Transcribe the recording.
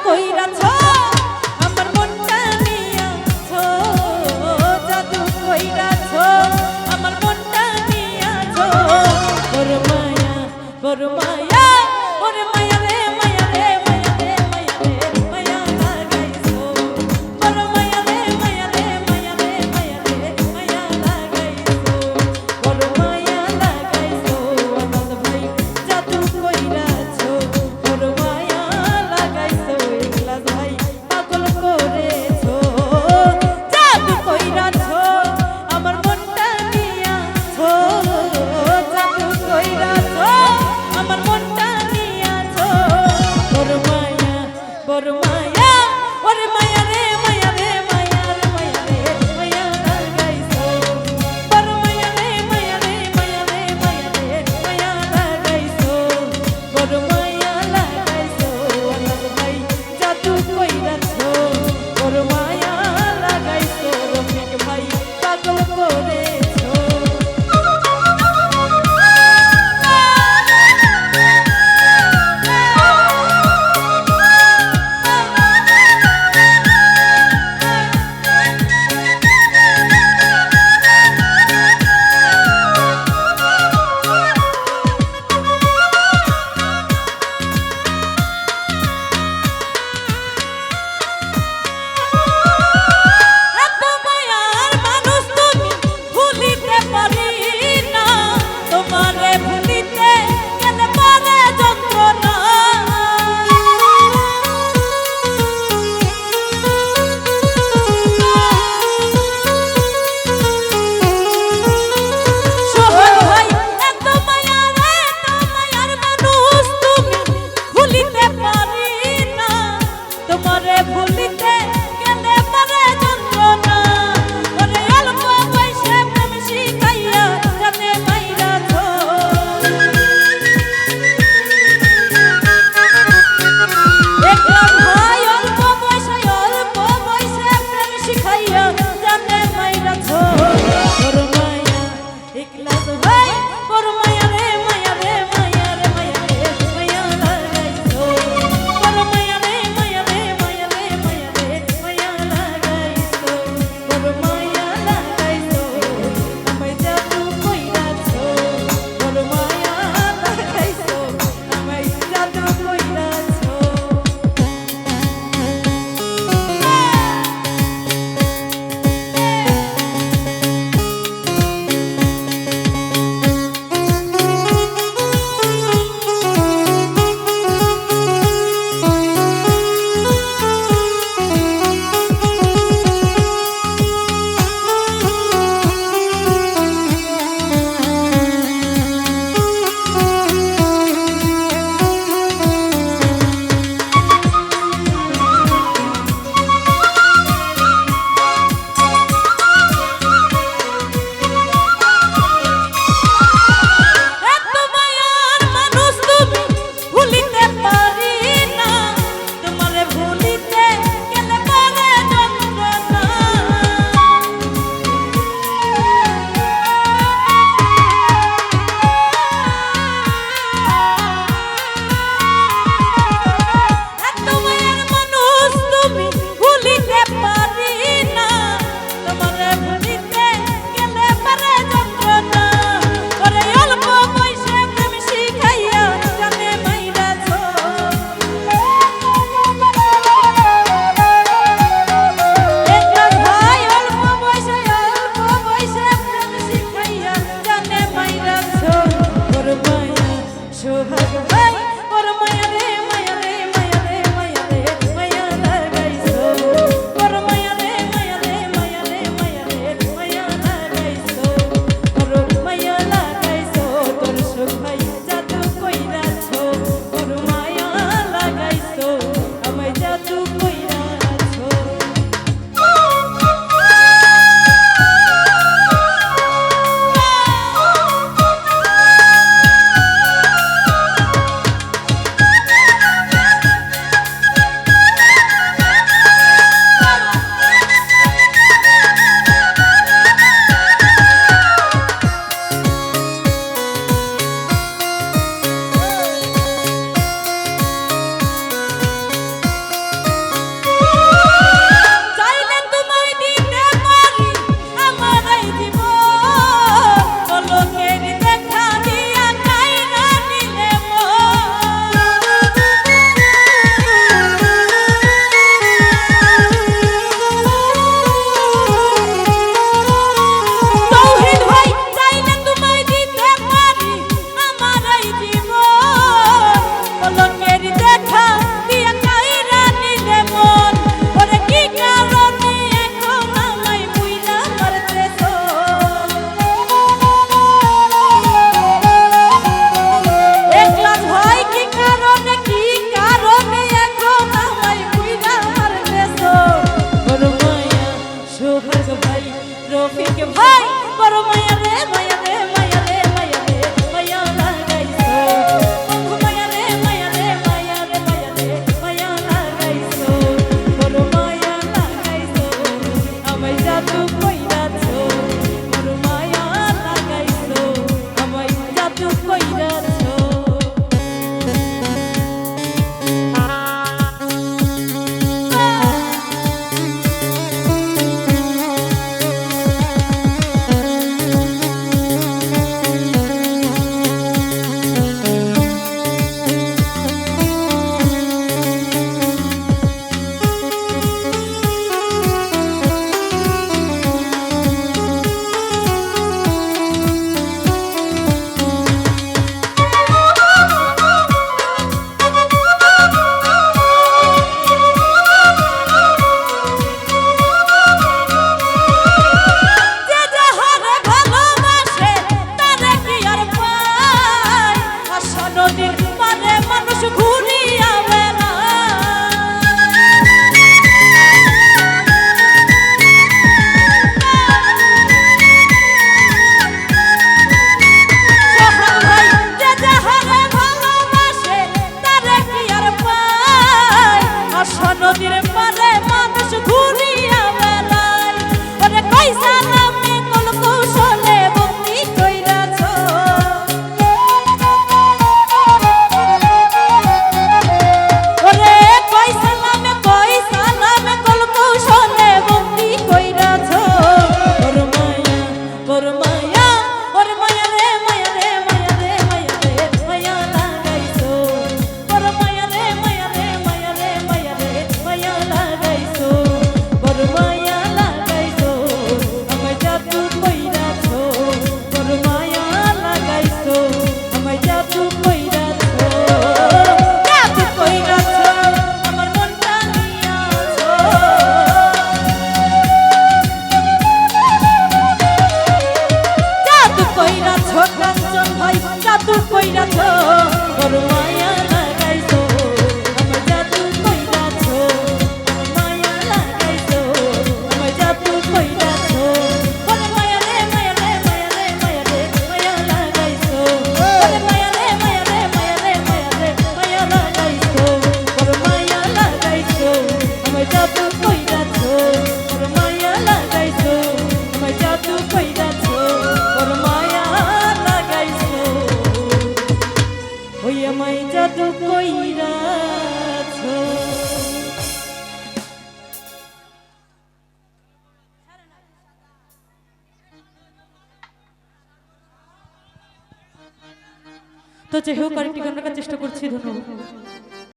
কইরাছ আমার মনটা নিয়াছো, জাদু কইরাছ আমার মনটা নিয়াছো। বড় মায়া বড় মায়া ওরে মায়া রে মায়া রে মায়া রে মায়া রে মায়া লাগাইছো। বড় মায়া রে মায়া রে মায়া রে মায়া রে মায়া লাগাইছো। বড় মায়া লাগাইছো আনন্দ ভাই জাদু কইরাছো। বড় মায়া লাগাইছো ইখলাস ভাই পাগল করেছো। জাদু কইরাছো আমার মনটা নিয়াছো, জাদু কইরাছো আমার মনটা নিয়াছো। বড় মায়া বড় মায়া ওরে মায়া রে মায়া রে মায়া রে মায়া রে মায়া লাগাইছো। বড় মায়া রে মায়া রে মায়া রে মায়া রে মায়া লাগাইছো। বড় মায়া লাগাইছো আনন্দ ভাই জাদু কইরাছো। বড় মায়া লাগাইছো রফিক ভাই পাগল করেছো। এত মায়ার মানুষ তুমি ভুলিতে পারি না, তোমারে ভুলিতে গেলে পারে যন্ত্রণা। সোহাগ ভাই এত মায়ার মানুষ তুমি ভুলিতে পারি না, তোমারে ভুলিতে গেলে পারে যন্ত্রণা। ওরে অল্প বয়সে প্রেম শিখাইয়া জানে মাইরাছো। দেখলাম ভাই অল্প বয়সে প্রেম শিখাইয়া জানে মাইরাছো। বড় মায়া ইখলাস ভাই বড় মায়া রে মায়া রে মায়া রে মায়া রে মায়া লাগাইছো। বড় মায়া রে মায়া রে মায়া রে মায়া তো যাই হোক আরেকটি গান রাখার চেষ্টা করছি। ধন্যবাদ।